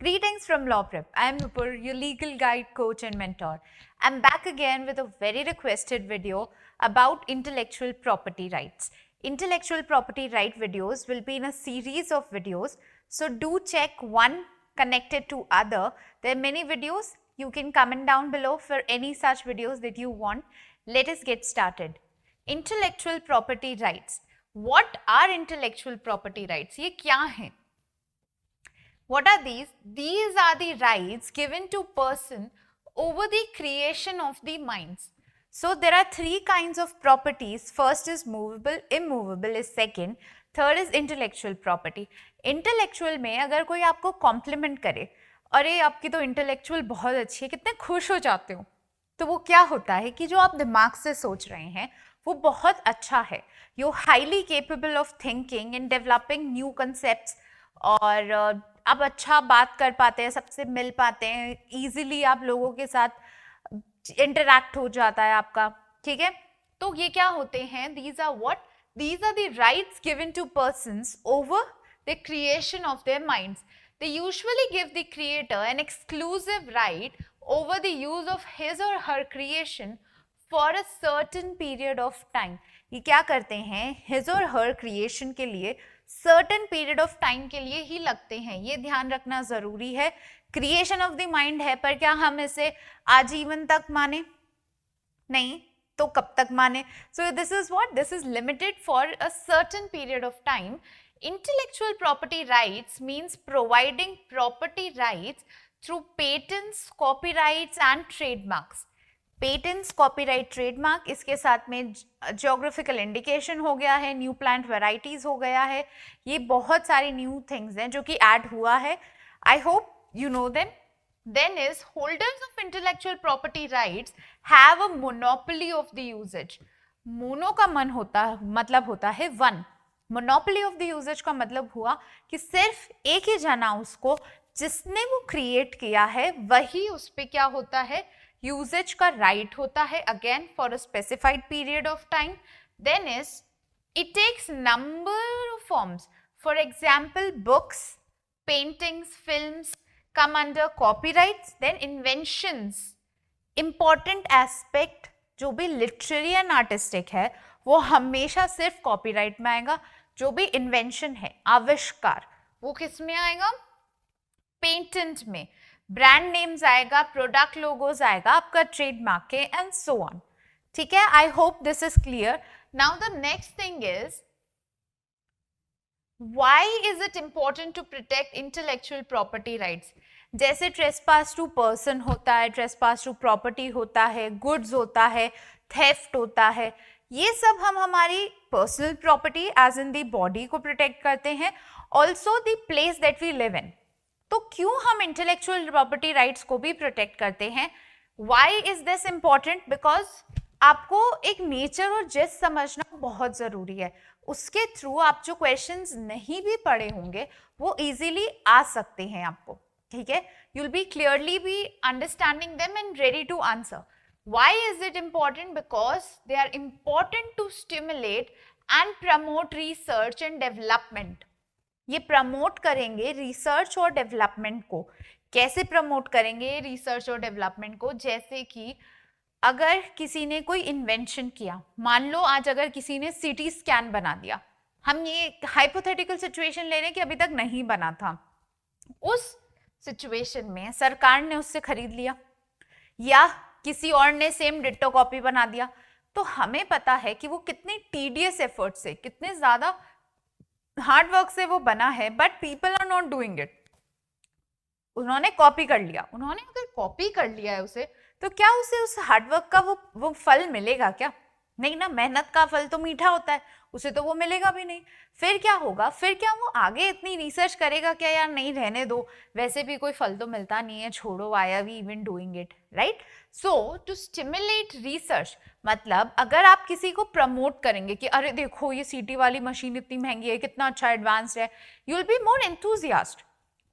Greetings from Law Prep. I am Nupur, your legal guide, coach, and mentor. I'm back again with a very requested video about intellectual property rights. Intellectual property right videos will be in a series of videos, so do check one connected to other. There are many videos. You can comment down below for any such videos that you want. Let us get started. Intellectual property rights. What are intellectual property rights? ये क्या हैं? What are these? These are the rights given to person over the creation of the minds. So there are three kinds of properties. First is movable, immovable is second, third is intellectual property. Intellectual में अगर कोई आपको compliment करे, अरे आपकी तो intellectual बहुत अच्छी है, कितने खुश हो जाते हो, तो वो क्या होता है कि जो आप दिमाग से सोच रहे हैं वो बहुत अच्छा है. You're highly capable of thinking and developing new concepts और आप अच्छा बात कर पाते हैं, सबसे मिल पाते हैं, इजीली आप लोगों के साथ इंटरैक्ट हो जाता है आपका, ठीक है. तो ये क्या होते हैं? These are what? These are the rights given to persons over the creation of their minds. They usually give the creator an exclusive right over the use of his or her creation for a certain period of time. ये क्या करते हैं? His or her creation के लिए certain period of time के लिए ही लगते हैं. ये ध्यान रखना जरूरी है. क्रिएशन ऑफ द माइंड है, पर क्या हम इसे आजीवन तक माने? नहीं, तो कब तक माने? So this is what? This is limited for a certain period of time. Intellectual property rights means providing property rights through patents, copyrights and trademarks. Patents, copyright, trademark, इसके साथ में ज्योग्राफिकल इंडिकेशन हो गया है, न्यू प्लांट वैरायटीज हो गया है. ये बहुत सारी न्यू थिंग्स हैं जो कि ऐड हुआ है. I hope you know them. Then is holders of intellectual property rights have a monopoly of the usage. Mono का मतलब होता है one. Monopoly of the usage का मतलब हुआ कि सिर्फ एक ही जना उसको, जिसने वो क्रिएट किया है, वही उस पे क्या होता है? यूजेज का राइट होता है, again for a specified period of time. Then is it takes number of forms. For example books, paintings, films come under copyrights. Then inventions, important aspect जो भी लिटरेरी एंड आर्टिस्टिक है वो हमेशा सिर्फ copyright में आएगा. जो भी इन्वेंशन है, आविष्कार, वो किस में आएगा? पेटेंट में. ब्रांड नेम्स आएगा, प्रोडक्ट लोगोज आएगा आपका ट्रेडमार्क के, एंड सो ऑन. ठीक है. I hope this is clear. Now the next thing is, why is it important to protect intellectual property rights? जैसे ट्रेसपास टू पर्सन होता है, ट्रेसपास टू प्रॉपर्टी होता है, गुड्स होता है, थेफ्ट होता है, ये सब हम हमारी personal property as in the body को प्रोटेक्ट करते हैं. Also the place that we live in. तो क्यों हम इंटेलेक्चुअल प्रॉपर्टी राइट्स को भी प्रोटेक्ट करते हैं? Why is this important? Because आपको एक नेचर और जेस्ट समझना बहुत जरूरी है. उसके थ्रू आप जो क्वेश्चंस नहीं भी पढ़े होंगे वो इजीली आ सकते हैं आपको. ठीक है. You will be clearly be understanding them and ready to answer. Why is it important? Because they are important to stimulate and promote research and development. ये प्रमोट करेंगे रिसर्च और डेवलपमेंट को. कैसे प्रमोट करेंगे रिसर्च और development को? जैसे कि अगर किसी ने कोई इन्वेंशन किया, मान लो आज अगर किसी ने सीटी स्कैन बना दिया, हम ये हाइपोथेटिकल सिचुएशन ले रहे हैं कि अभी तक नहीं बना था, उस सिचुएशन में सरकार ने उससे खरीद लिया या किसी और ने सेम डिट्टो कॉपी बना दिया, तो हमें पता है कि वो कितने टीडियस एफर्ट से, कितने ज्यादा हार्ड वर्क से वो बना है, but people are not doing it. उन्होंने कॉपी कर लिया. उन्होंने अगर कॉपी कर लिया है उसे, तो क्या उसे उस हार्डवर्क का वो फल मिलेगा क्या? नहीं ना. मेहनत का फल तो मीठा होता है, उसे तो वो मिलेगा भी नहीं. फिर क्या होगा? फिर क्या वो आगे इतनी रिसर्च करेगा क्या? यार नहीं, रहने दो, वैसे भी कोई फल तो मिलता नहीं है, छोड़ो, why are we even doing it, right? So to stimulate research, मतलब अगर आप किसी को प्रमोट करेंगे कि अरे देखो ये सीटी वाली मशीन इतनी महंगी है, कितना अच्छा एडवांस्ड है, you will be more enthusiast.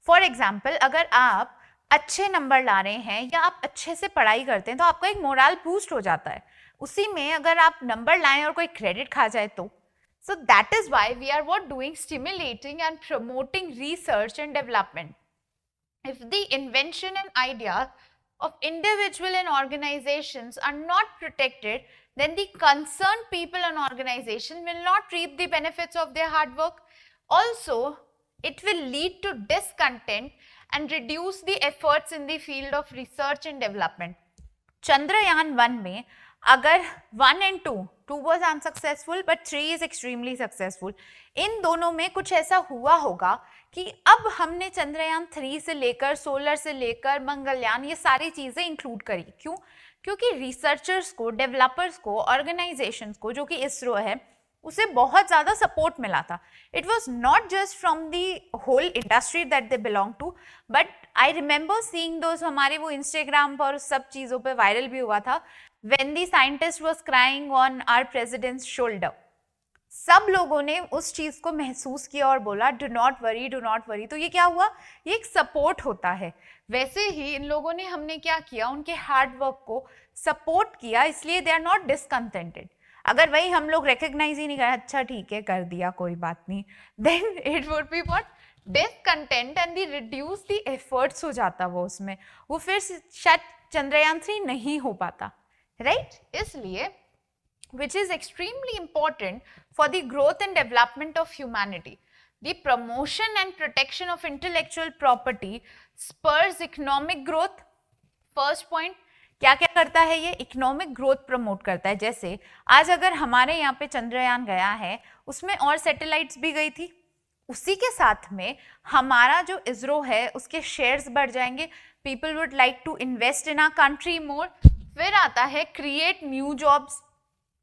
For example, अगर आप अच्छे नंबर ला रहे हैं या आप अच्छे से पढ़ाई करते हैं तो आपका एक मोरल बूस्ट हो जाता है. उसी में अगर आप नंबर लाएं और कोई क्रेडिट खा जाए तो. So that is why we are what doing, stimulating and promoting research and development. if the invention and ideas of individual and organizations are not protected, then the concerned people and organization will not reap the benefits of their hard work. Also, it will lead to discontent and reduce the efforts in the field of research and development. Chandrayaan 1 में अगर 1 and 2 was unsuccessful but 3 is extremely successful, इन दोनों में कुछ ऐसा हुआ होगा कि अब हमने चंद्रयान 3 से लेकर सोलर से लेकर मंगलयान ये सारी चीजें इंक्लूड करी. क्यों? क्योंकि रिसर्चर्स को, डेवलपर्स को, ऑर्गेनाइजेशंस को, जो कि इसरो है, उसे बहुत ज़्यादा सपोर्ट मिला था. It was not just from the whole industry that they belong to, but I remember seeing those. हमारे वो इंस्टाग्राम पर सब चीज़ों पे वायरल भी हुआ था. When the scientist was crying on our president's shoulder, सब लोगों ने उस चीज़ को महसूस किया और बोला do not worry, do not worry. तो ये क्या हुआ? ये एक सपोर्ट होता है. वैसे ही इन लोगों ने, हमने क्या किया, उनके हार्ड वर्क को सपोर्ट किया, इसलिए दे आर नॉट डिसकंटेंटेड. अगर वही हम लोग रिकग्नाइज ही नहीं करें, अच्छा ठीक है कर दिया कोई बात नहीं, then it would be what, discontent and the reduce the efforts हो जाता वो उसमें, वो फिर शायद चंद्रयान 3 नहीं हो पाता, राइट? इसलिए which is extremely important for the growth and development of humanity. The promotion and protection of intellectual property spurs economic growth. First point, क्या क्या करता है ये? इकोनॉमिक ग्रोथ प्रमोट करता है. जैसे आज अगर हमारे यहाँ पे चंद्रयान गया है, उसमें और सैटेलाइट्स भी गई थी, उसी के साथ में हमारा जो इसरो है उसके शेयर्स बढ़ जाएंगे. People would like to invest in our country more. फिर आता है क्रिएट न्यू जॉब्स.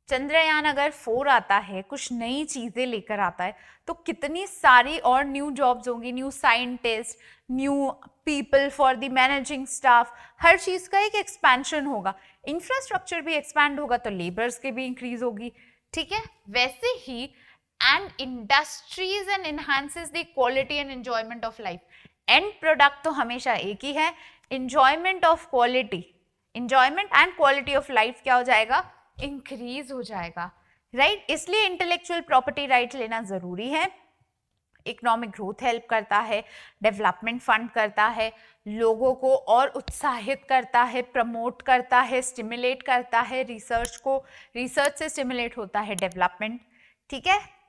चंद्रयान अगर 4 आता है, कुछ नई चीजें लेकर आता है, तो कितनी सारी और न्यू जॉब्स होंगी, new scientist, new people for the managing staff, हर चीज का एक एक्सपेंशन होगा. इंफ्रास्ट्रक्चर भी एक्सपैंड होगा तो लेबर्स की भी इंक्रीज होगी. ठीक है? वैसे ही and industries and enhances the quality and enjoyment of life. And product तो हमेशा एक ही है, enjoyment of quality. Enjoyment and quality of life क्या हो जाएगा? इंक्रीज हो जाएगा, राइट? इसलिए इंटेलेक्चुअल प्रॉपर्टी राइट लेना जरूरी है. इकोनॉमिक ग्रोथ हेल्प करता है, डेवलपमेंट फंड करता है, लोगों को और उत्साहित करता है, प्रमोट करता है, स्टिमुलेट करता है रिसर्च को, रिसर्च से स्टिमुलेट होता है डेवलपमेंट. ठीक है?